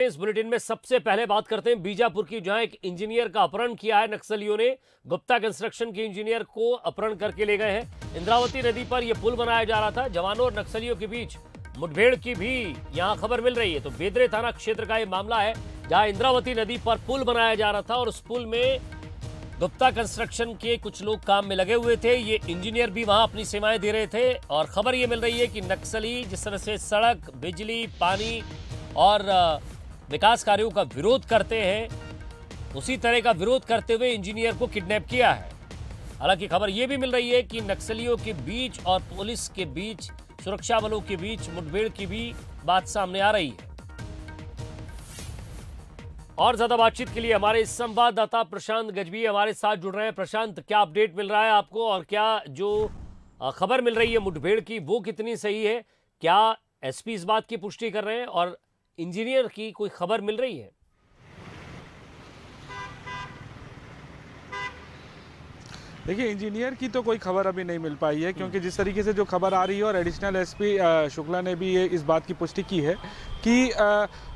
इस बुलेटिन में सबसे पहले बात करते हैं बीजापुर की, जहां एक इंजीनियर का अपहरण किया है नक्सलियों ने। गुप्ता कंस्ट्रक्शन के इंजीनियर को अपहरण करके ले गए हैं। इंद्रावती नदी पर यह पुल बनाया जा रहा था। जवानों और नक्सलियों के बीच मुठभेड़ की भी यहां खबर मिल रही है। तो बेदरे थाना क्षेत्र का यह मामला है, जहां इंद्रावती नदी पर पुल बनाया जा रहा था और उस पुल में गुप्ता कंस्ट्रक्शन के कुछ लोग काम में लगे हुए थे। ये इंजीनियर भी वहां अपनी सेवाएं दे रहे थे और खबर ये मिल रही है कि नक्सली जिस तरह से सड़क, बिजली, पानी और विकास कार्यों का विरोध करते हैं, उसी तरह का विरोध करते हुए इंजीनियर को किडनैप किया है। हालांकि खबर यह भी मिल रही है कि नक्सलियों के बीच और पुलिस के बीच, सुरक्षा बलों के बीच मुठभेड़ की भी बात सामने आ रही है। और ज्यादा बातचीत के लिए हमारे संवाददाता प्रशांत गजबी हमारे साथ जुड़ रहे हैं। प्रशांत, क्या अपडेट मिल रहा है आपको और क्या जो खबर मिल रही है मुठभेड़ की वो कितनी सही है? क्या एसपी इस बात की पुष्टि कर रहे हैं और इंजीनियर की कोई खबर मिल रही है? देखिए, इंजीनियर की तो कोई खबर अभी नहीं मिल पाई है, क्योंकि जिस तरीके से जो खबर आ रही है और एडिशनल एसपी शुक्ला ने भी ये इस बात की पुष्टि की है कि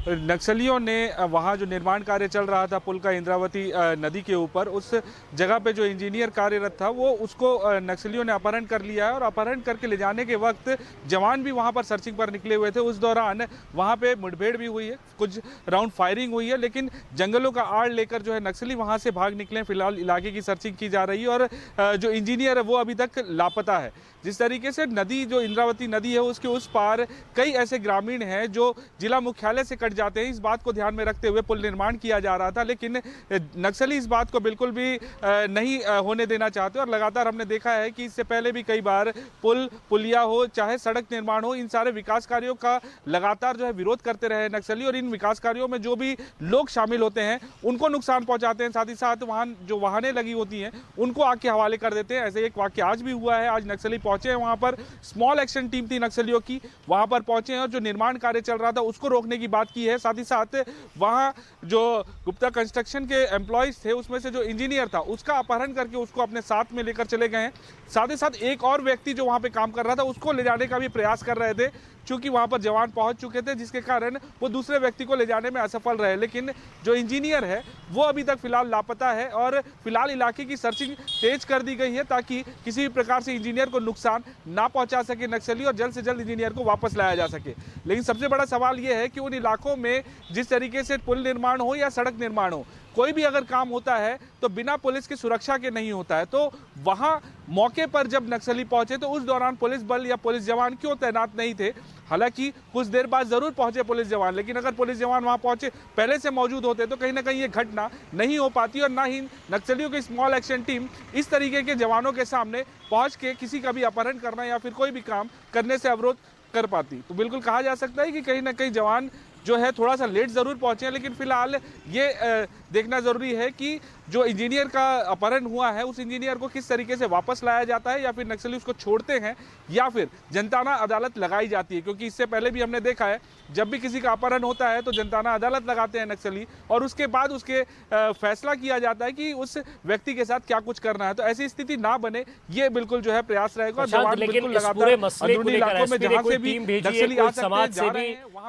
नक्सलियों ने वहाँ जो निर्माण कार्य चल रहा था पुल का इंद्रावती नदी के ऊपर, उस जगह पे जो इंजीनियर कार्यरत था वो उसको नक्सलियों ने अपहरण कर लिया है। और अपहरण करके ले जाने के वक्त जवान भी वहाँ पर सर्चिंग पर निकले हुए थे। उस दौरान वहाँ पे मुठभेड़ भी हुई है, कुछ राउंड फायरिंग हुई है, लेकिन जंगलों का आड़ लेकर जो है नक्सली वहाँ से भाग निकले। फिलहाल इलाके की सर्चिंग की जा रही है और जो इंजीनियर है वो अभी तक लापता है। जिस तरीके से नदी, जो इंद्रावती नदी है, उसके उस पार कई ऐसे ग्रामीण हैं जो जिला मुख्यालय से कट जाते हैं। इस बात को ध्यान में रखते हुए पुल निर्माण किया जा रहा था, लेकिन नक्सली इस बात को बिल्कुल भी नहीं होने देना चाहते। और लगातार हमने देखा है कि इससे पहले भी कई बार पुलिया हो, चाहे सड़क निर्माण हो, इन सारे विकास कार्यों का लगातार जो है विरोध करते रहे नक्सली। और इन विकास कार्यों में जो भी लोग शामिल होते हैं उनको नुकसान पहुंचाते हैं, साथ ही साथ वहां जो वाहनें लगी होती हैं उनको आग के हवाले कर देते हैं। ऐसे एक वाक्य आज भी हुआ है। आज नक्सली पहुंचे हैं वहां पर, स्मॉल एक्शन टीम थी नक्सलियों की, वहां पर पहुंचे हैं और जो निर्माण कार्य चल रहा था उसको रोकने की बात की है। साथ ही साथ वहां जो गुप्ता कंस्ट्रक्शन के एम्प्लॉइज थे उसमें से जो इंजीनियर था उसका अपहरण करके उसको अपने साथ में लेकर चले गए हैं। साथ ही साथ एक और व्यक्ति जो वहां पे काम कर रहा था उसको ले जाने का भी प्रयास कर रहे थे, क्योंकि वहां पर जवान पहुंच चुके थे, जिसके कारण वो दूसरे व्यक्ति को ले जाने में असफल रहे। लेकिन जो इंजीनियर है वो अभी तक फिलहाल लापता है और फिलहाल इलाके की सर्चिंग तेज कर दी गई है ताकि किसी भी प्रकार से इंजीनियर को नुकसान ना पहुंचा सके नक्सली और जल्द से जल्द इंजीनियर को वापस लाया जा सके। लेकिन सबसे बड़ा सवाल यह है कि उन इलाकों में जिस तरीके से पुल निर्माण हो या सड़क निर्माण हो, कोई भी अगर काम होता है तो बिना पुलिस की सुरक्षा के नहीं होता है। तो वहां मौके पर जब नक्सली पहुंचे तो उस दौरान पुलिस बल या पुलिस जवान क्यों तैनात नहीं थे? हालांकि कुछ देर बाद जरूर पहुंचे पुलिस जवान, लेकिन अगर पुलिस जवान वहां पहुंचे पहले से मौजूद होते तो कहीं ना कहीं ये घटना नहीं हो पाती और ना ही नक्सलियों की स्मॉल एक्शन टीम इस तरीके के जवानों के सामने पहुंच के किसी का भी अपहरण करना या फिर कोई भी काम करने से अवरोध कर पाती। तो बिल्कुल कहा जा सकता है कि कहीं ना कहीं जवान जो है थोड़ा सा लेट जरूर पहुंचे हैं, लेकिन फिलहाल ये देखना जरूरी है कि जो इंजीनियर का अपहरण हुआ है उस इंजीनियर को किस तरीके से वापस लाया जाता है, या फिर नक्सली उसको छोड़ते हैं या फिर जनताना अदालत लगाई जाती है। क्योंकि इससे पहले भी हमने देखा है जब भी किसी का अपहरण होता है तो जनताना अदालत लगाते हैं नक्सली और उसके बाद उसके फैसला किया जाता है कि उस व्यक्ति के साथ क्या कुछ करना है। तो ऐसी स्थिति ना बने, ये बिल्कुल जो है प्रयास रहेगा।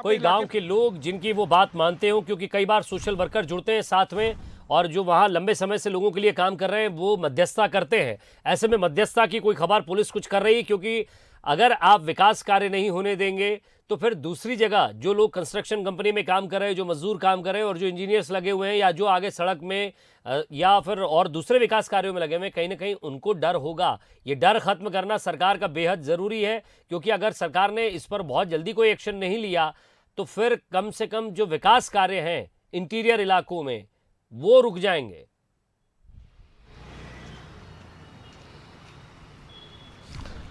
कोई गांव के लोग जिनकी वो बात मानते हो, क्योंकि कई बार सोशल वर्कर जुड़ते हैं साथ में और जो वहां लंबे समय से लोगों के लिए काम कर रहे हैं वो मध्यस्थता करते हैं। ऐसे में मध्यस्थता की कोई खबर पुलिस कुछ कर रही है? क्योंकि अगर आप विकास कार्य नहीं होने देंगे तो फिर दूसरी जगह जो लोग कंस्ट्रक्शन कंपनी में काम कर रहे हैं, जो मजदूर काम कर रहे हैं और जो इंजीनियर्स लगे हुए हैं या जो आगे सड़क में या फिर और दूसरे विकास कार्यों में लगे हुए हैं, कहीं ना कहीं उनको डर होगा। ये डर खत्म करना सरकार का बेहद ज़रूरी है, क्योंकि अगर सरकार ने इस पर बहुत जल्दी कोई एक्शन नहीं लिया तो फिर कम से कम जो विकास कार्य हैं इंटीरियर इलाकों में वो रुक जाएंगे।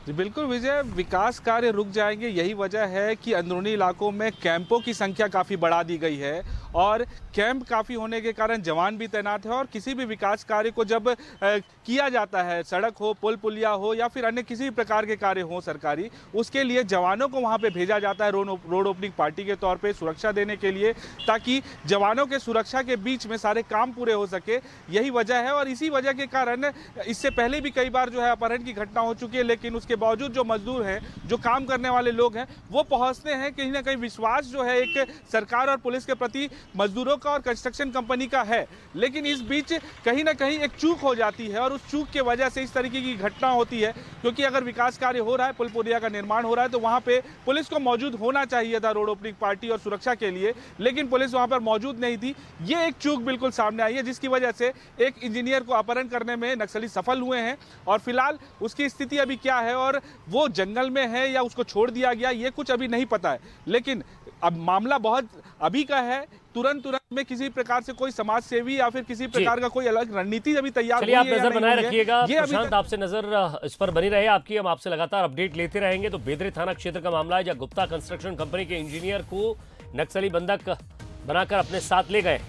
जी बिल्कुल विजय, विकास कार्य रुक जाएंगे। यही वजह है कि अंदरूनी इलाकों में कैंपों की संख्या काफ़ी बढ़ा दी गई है और कैंप काफ़ी होने के कारण जवान भी तैनात है। और किसी भी विकास कार्य को जब किया जाता है, सड़क हो, पुल पुलिया हो या फिर अन्य किसी भी प्रकार के कार्य हो सरकारी, उसके लिए जवानों को वहाँ पे भेजा जाता है रोड ओपनिंग पार्टी के तौर पे सुरक्षा देने के लिए, ताकि जवानों के सुरक्षा के बीच में सारे काम पूरे हो सके। यही वजह है और इसी वजह के कारण इससे पहले भी कई बार जो है अपहरण की घटना हो चुकी है, लेकिन उसके के बावजूद जो मजदूर हैं, जो काम करने वाले लोग हैं, वो पहुंचते हैं कहीं ना कहीं विश्वास जो है एक सरकार और पुलिस के प्रति मजदूरों का और कंस्ट्रक्शन कंपनी का है। लेकिन इस बीच कहीं ना कहीं एक चूक हो जाती है और उस चूक के वजह से इस तरीके की घटना होती है। क्योंकि अगर विकास कार्य हो रहा है, पुल पुलिया का निर्माण हो रहा है, तो वहां पे पुलिस को मौजूद होना चाहिए था रोड ओपनिंग पार्टी और सुरक्षा के लिए, लेकिन पुलिस वहां पर मौजूद नहीं थी। ये एक चूक बिल्कुल सामने आई है, जिसकी वजह से एक इंजीनियर को अपहरण करने में नक्सली सफल हुए हैं। और फिलहाल उसकी स्थिति अभी क्या है और वो जंगल में है या उसको छोड़ दिया गया, ये कुछ अभी नहीं पता है। लेकिन अब मामला बहुत अभी का है, तुरंत में किसी प्रकार से कोई समाज सेवी या फिर किसी प्रकार का कोई अलग रणनीति अभी तैयार हुई है। आप नजर बनाए रखिएगा ये प्रशांत, आपसे नजर इस पर बनी रहे आपकी, हम आपसे लगातार अपडेट लेते रहेंगे। तो बेदरे थाना क्षेत्र का मामला है, जहां गुप्ता कंस्ट्रक्शन कंपनी के इंजीनियर को नक्सली बंधक बनाकर अपने साथ ले गए।